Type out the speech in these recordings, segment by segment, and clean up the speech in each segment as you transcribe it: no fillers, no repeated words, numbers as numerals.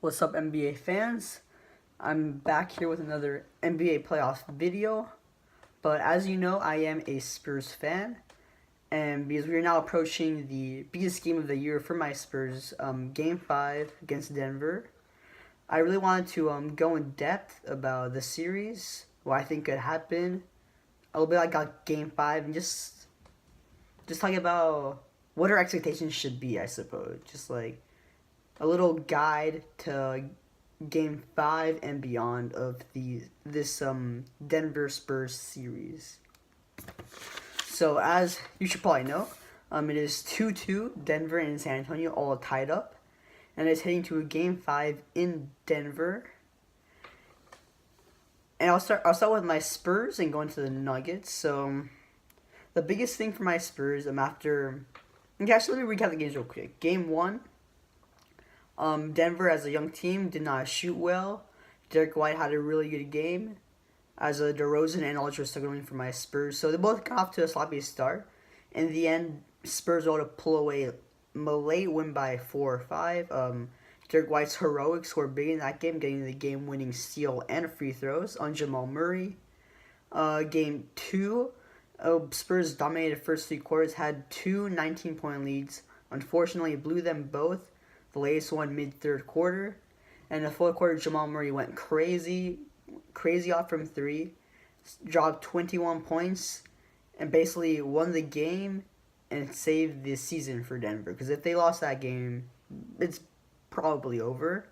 What's up, NBA fans? I'm back here with another NBA playoff video. But as you know, I am a Spurs fan. And because we are now approaching the biggest game of the year for my Spurs, Game 5 against Denver, I really wanted to go in depth about the series, what I think could happen, a little bit like Game 5, and just talk about what our expectations should be, I suppose. Just like a little guide to Game 5 and beyond of this Denver Spurs series. So as you should probably know, it is 2-2, Denver and San Antonio all tied up, and it's heading to a Game 5 in Denver. And I'll start with my Spurs and go into the Nuggets. So the biggest thing for my Spurs, actually let me recap the games real quick. Game 1, Denver as a young team did not shoot well. Derek White had a really good game, as DeRozan and Aldridge were struggling for my Spurs. So they both got off to a sloppy start. In the end, Spurs were able to pull away a late win by 4 or 5. Derek White's heroics were big in that game, getting the game-winning steal and free throws on Jamal Murray. Game 2, Spurs dominated the first 3 quarters, had two 19-point leads. Unfortunately, blew them both. The latest one mid-third quarter. And in the fourth quarter, Jamal Murray went crazy off from 3, dropped 21 points, and basically won the game and saved the season for Denver. Because if they lost that game, it's probably over.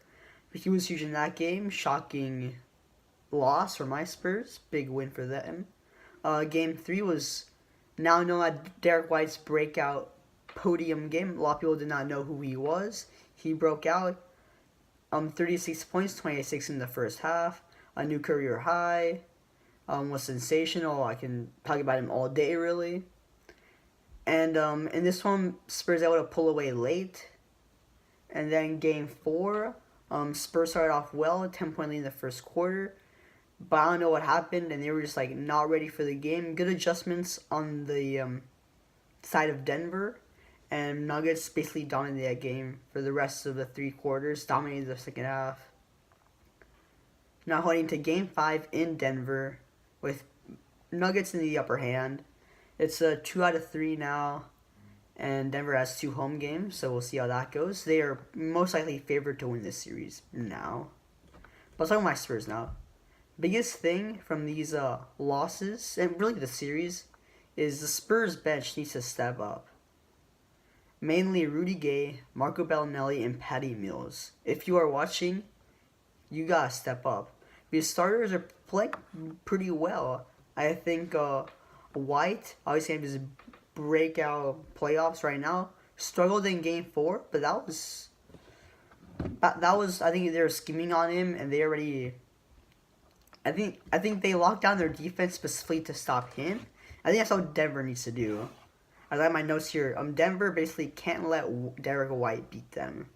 But he was huge in that game. Shocking loss for my Spurs. Big win for them. Game 3 was now known as Derek White's breakout podium game. A lot of people did not know who he was. He broke out. 36 points, 28-6 in the first half. A new career high. Was sensational. I can talk about him all day, really. And in this one, Spurs able to pull away late. And then Game 4, Spurs started off well, a 10-point lead in the first quarter. But I don't know what happened, and they were just not ready for the game. Good adjustments on the side of Denver. And Nuggets basically dominated that game for the rest of the 3 quarters, dominated the second half. Now heading to Game 5 in Denver with Nuggets in the upper hand. It's a 2 out of 3 now, and Denver has 2 home games, so we'll see how that goes. They are most likely favored to win this series now. But let's talk about my Spurs now. Biggest thing from these losses, and really the series, is the Spurs bench needs to step up. Mainly Rudy Gay, Marco Bellinelli, and Patty Mills. If you are watching, you gotta step up. Because starters are playing pretty well. I think White, obviously having his breakout playoffs right now, struggled in Game 4, but that was I think they were scheming on him, and they already. I think they locked down their defense specifically to stop him. I think that's what Denver needs to do. I got my notes here. Denver basically can't let Derek White beat them.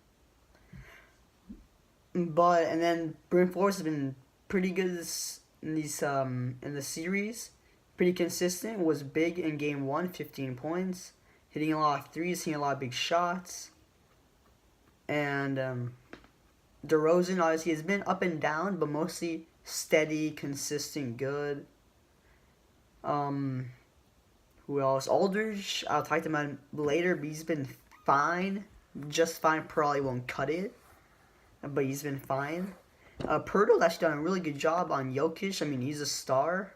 And then Bryn Forbes has been pretty good in the series. Pretty consistent. Was big in Game 1, 15 points. Hitting a lot of threes, hitting a lot of big shots. And DeRozan obviously has been up and down, but mostly steady, consistent, good. Who else? Aldridge, I'll talk about him later, but he's been fine. Just fine, probably won't cut it, but he's been fine. Pirtle's actually done a really good job on Jokic. I mean, he's a star,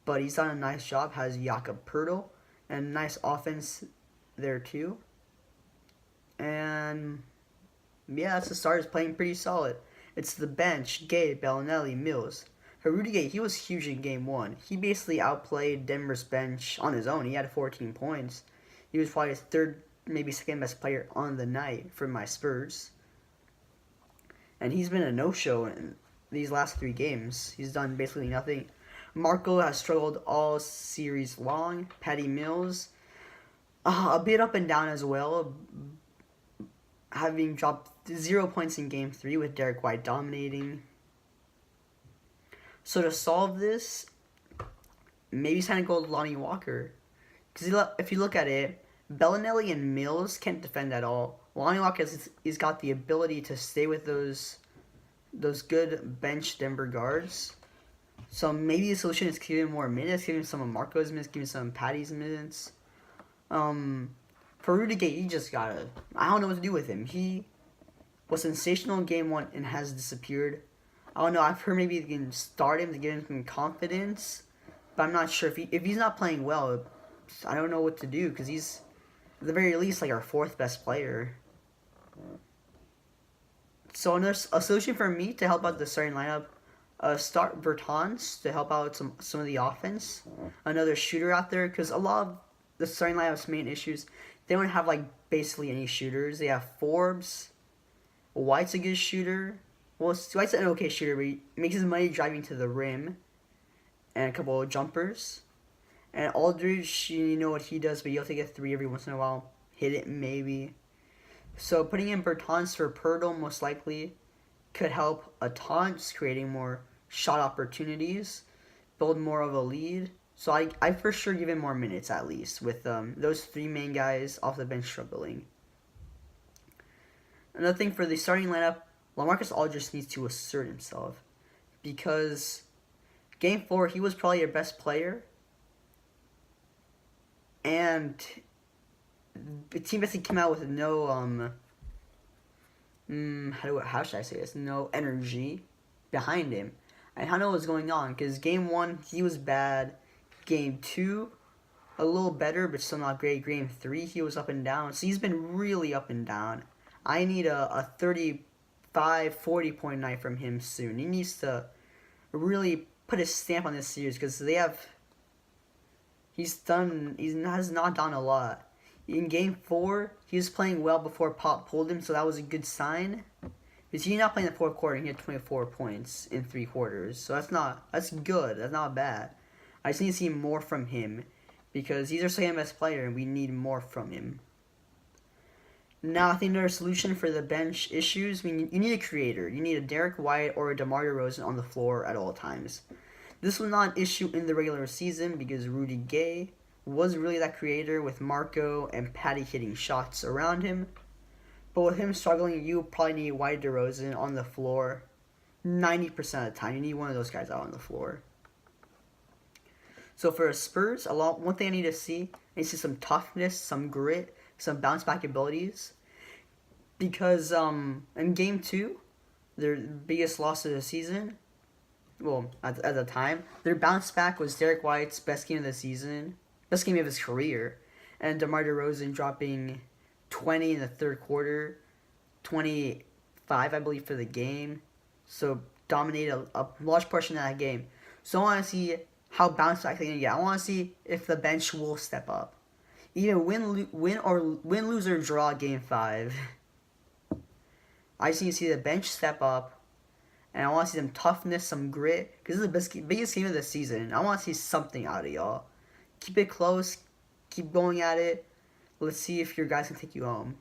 but he's done a nice job. Has Jakob Pirtle, and nice offense there too. And yeah, that's the starters playing pretty solid. It's the bench, Gay, Bellinelli, Mills. Rudy Gay, he was huge in Game 1. He basically outplayed Denver's bench on his own. He had 14 points. He was probably his third, maybe second best player on the night for my Spurs. And he's been a no-show in these last 3 games. He's done basically nothing. Marco has struggled all series long. Patty Mills, a bit up and down as well, having dropped 0 points in Game 3 with Derek White dominating. So to solve this, maybe it's time to go with Lonnie Walker. Because if you look at it, Bellinelli and Mills can't defend at all. Lonnie Walker he's got the ability to stay with those good bench Denver guards. So maybe the solution is giving him more minutes, giving some of Marco's minutes, giving some of Patty's minutes. For Rudy Gay, you just gotta. I don't know what to do with him. He was sensational in game 1 and has disappeared. I don't know. I've heard maybe you can start him to give him some confidence, but I'm not sure if he's not playing well. I don't know what to do because he's at the very least like our 4th best player. So a solution for me to help out the starting lineup, start Bertans to help out some of the offense. Another shooter out there because a lot of the starting lineup's main issues, they don't have like basically any shooters. They have Forbes. White's a good shooter. Well, White's an okay shooter, but he makes his money driving to the rim and a couple of jumpers. And Aldridge, you know what he does, but he'll take a 3 every once in a while. Hit it maybe. So putting in Bertans for Pirtle most likely could help a ton, just creating more shot opportunities, build more of a lead. So I for sure give him more minutes at least with those 3 main guys off the bench struggling. Another thing for the starting lineup, LaMarcus Aldridge needs to assert himself because Game 4 he was probably your best player, and the team basically came out with no how should I say this? No energy behind him. I don't know what was going on because Game 1 he was bad. Game 2 a little better but still not great. Game 3 he was up and down. So he's been really up and down. I need a 35, 40 point night from him soon. He needs to really put a stamp on this series because he has not done a lot. In Game 4, he was playing well before Pop pulled him, so that was a good sign. Because he did not play in the 4th quarter, and he had 24 points in 3 quarters. So that's good. That's not bad. I just need to see more from him because he's our second best player, and we need more from him. Now, I think another solution for the bench issues, you need a creator. You need a Derek White or a DeMar DeRozan on the floor at all times. This was not an issue in the regular season because Rudy Gay was really that creator with Marco and Patty hitting shots around him. But with him struggling, you probably need White DeRozan on the floor 90% of the time. You need one of those guys out on the floor. So for Spurs, one thing I need to see is some toughness, some grit, some bounce back abilities. Because in Game 2, their biggest loss of the season, well, at the time, their bounce back was Derek White's best game of the season, best game of his career, and DeMar DeRozan dropping 20 in the 3rd quarter, 25, I believe, for the game. So dominated a large portion of that game. So I want to see how bounce back they're going to get. I want to see if the bench will step up. Even win, lose, or draw Game 5. I just need to see the bench step up, and I want to see some toughness, some grit, because this is the biggest game of the season. I want to see something out of y'all. Keep it close, keep going at it. Let's see if your guys can take you home.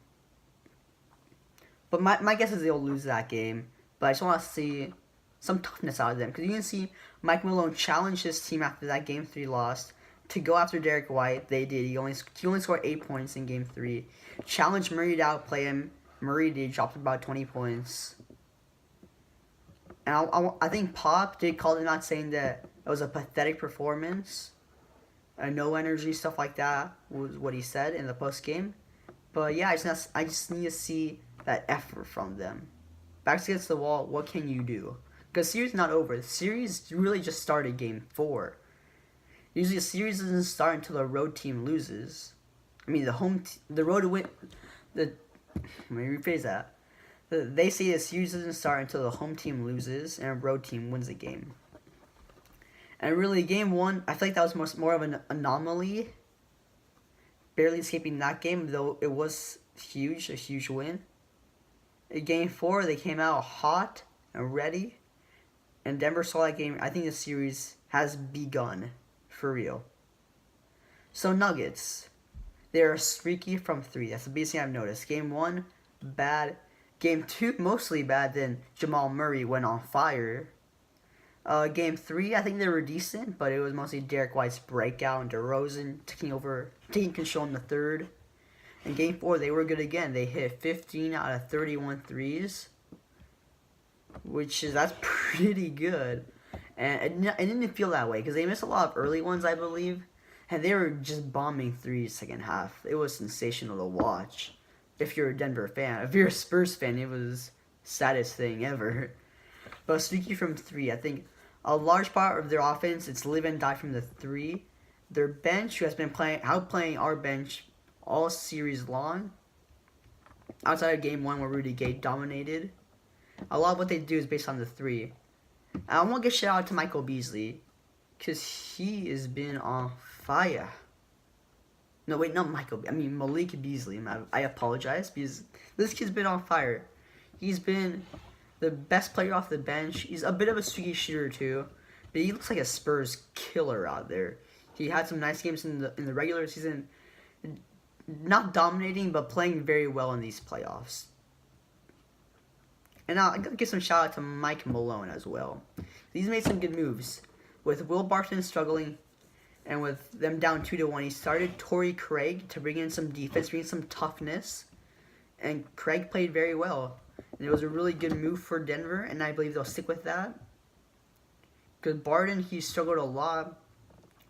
But my guess is they'll lose that game, but I just want to see some toughness out of them, because you can see Mike Malone challenge his team after that Game 3 loss to go after Derek White. They did. He only scored 8 points in Game 3. Challenged Murray to outplay him. Murray did, dropped about 20 points. And I think Pop did call him out saying that it was a pathetic performance. No energy, stuff like that was what he said in the post game. But yeah, I just need to see that effort from them. Backs against the wall, what can you do? Because the series is not over. The series really just started Game 4. Usually a series doesn't start until the road team loses. I mean, the road to win. Let me rephrase that. They say the series doesn't start until the home team loses and a road team wins the game. And really, Game 1, I feel like that was more of an anomaly. Barely escaping that game, though it was a huge win. In Game 4, they came out hot and ready. And Denver saw that game. I think the series has begun. For real. So Nuggets. They're streaky from 3. That's the biggest thing I've noticed. Game 1, bad. Game 2, mostly bad. Then Jamal Murray went on fire. Game 3, I think they were decent, but it was mostly Derek White's breakout and DeRozan taking control in the 3rd. In Game 4, they were good again. They hit 15 out of 31 threes, that's pretty good. And it didn't feel that way because they missed a lot of early ones, I believe. And they were just bombing threes second half. It was sensational to watch. If you're a Denver fan. If you're a Spurs fan, it was saddest thing ever. But speaking from three, I think a large part of their offense, it's live and die from the three. Their bench, who has been outplaying our bench all series long, outside of Game 1 where Rudy Gay dominated, a lot of what they do is based on the three. And I want to give a shout out to Michael Beasley, because he has been on fire. No, wait, not Michael. I mean, Malik Beasley. I apologize, because this kid's been on fire. He's been the best player off the bench. He's a bit of a streaky shooter, too. But he looks like a Spurs killer out there. He had some nice games in the regular season. Not dominating, but playing very well in these playoffs. And I gotta give some shout out to Mike Malone as well. He's made some good moves. With Will Barton struggling, and with them down 2-1, he started Torrey Craig to bring in some defense, bring in some toughness. And Craig played very well. And it was a really good move for Denver, and I believe they'll stick with that. Because Barton, he struggled a lot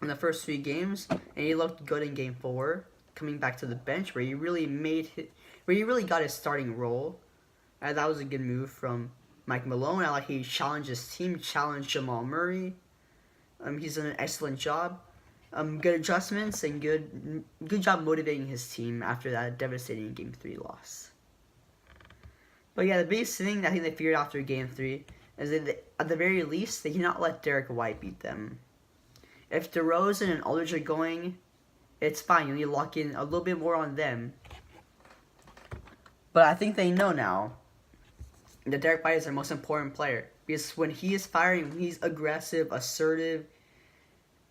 in the first 3 games, and he looked good in Game 4, coming back to the bench, where he really got his starting role. And that was a good move from Mike Malone. I like he challenged his team, challenged Jamal Murray. He's done an excellent job. Good adjustments and good job motivating his team after that devastating Game 3 loss. But yeah, the biggest thing I think they figured out after Game 3 is that at the very least, they cannot let Derek White beat them. If DeRozan and Aldridge are going, it's fine. You need to lock in a little bit more on them. But I think they know now that Derek White is their most important player. Because when he is firing, when he's aggressive, assertive,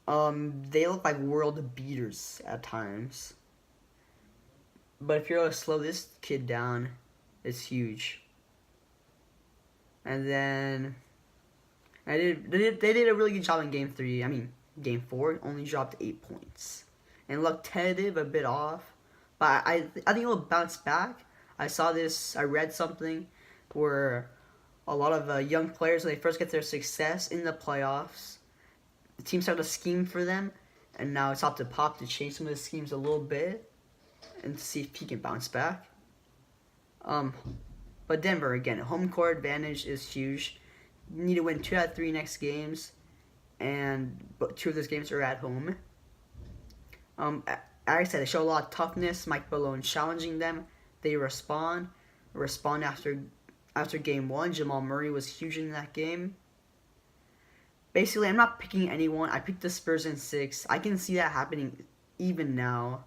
they look like world beaters at times. But if you're able to slow this kid down, it's huge. And then they did a really good job in Game 3. I mean, Game 4 only dropped 8 points. And looked tentative, a bit off. But I think it will bounce back. I read something where a lot of young players, when they first get their success in the playoffs, the team started to scheme for them, and now it's up to Pop to change some of the schemes a little bit and to see if he can bounce back. But Denver, again, home court advantage is huge. You need to win 2 out of 3 next games, but 2 of those games are at home. Like I said, they show a lot of toughness. Mike Malone challenging them. They respond after Game 1. Jamal Murray was huge in that game. Basically, I'm not picking anyone. I picked the Spurs in 6. I can see that happening even now.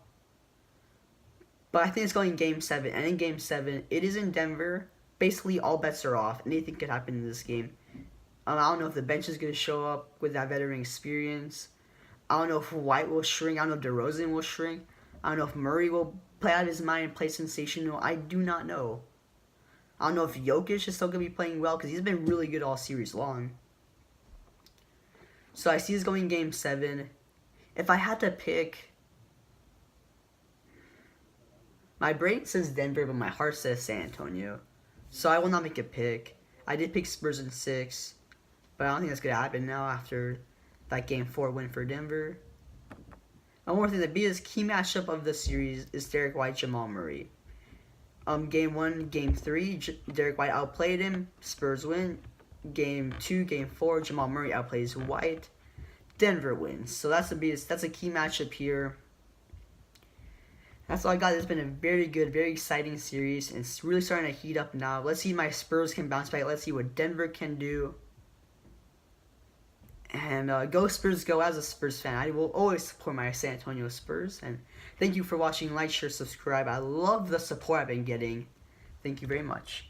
But I think it's going Game 7. And in Game 7, it is in Denver. Basically, all bets are off. Anything could happen in this game. I don't know if the bench is going to show up with that veteran experience. I don't know if White will shrink. I don't know if DeRozan will shrink. I don't know if Murray will play out of his mind and play sensational. I do not know. I don't know if Jokic is still going to be playing well because he's been really good all series long. So I see this going Game 7. If I had to pick, my brain says Denver, but my heart says San Antonio. So I will not make a pick. I did pick Spurs in 6, but I don't think that's going to happen now after that Game 4 win for Denver. And one more thing, the biggest key matchup of the series is Derek White, Jamal Murray. Game 1, Game 3, Derek White outplayed him. Spurs win. Game 2, Game 4, Jamal Murray outplays White. Denver wins. So that's a key matchup here. That's all I got. It's been a very good, very exciting series. And it's really starting to heat up now. Let's see if my Spurs can bounce back. Let's see what Denver can do. And go Spurs, go. As a Spurs fan, I will always support my San Antonio Spurs. And thank you for watching. Like, share, subscribe. I love the support I've been getting. Thank you very much.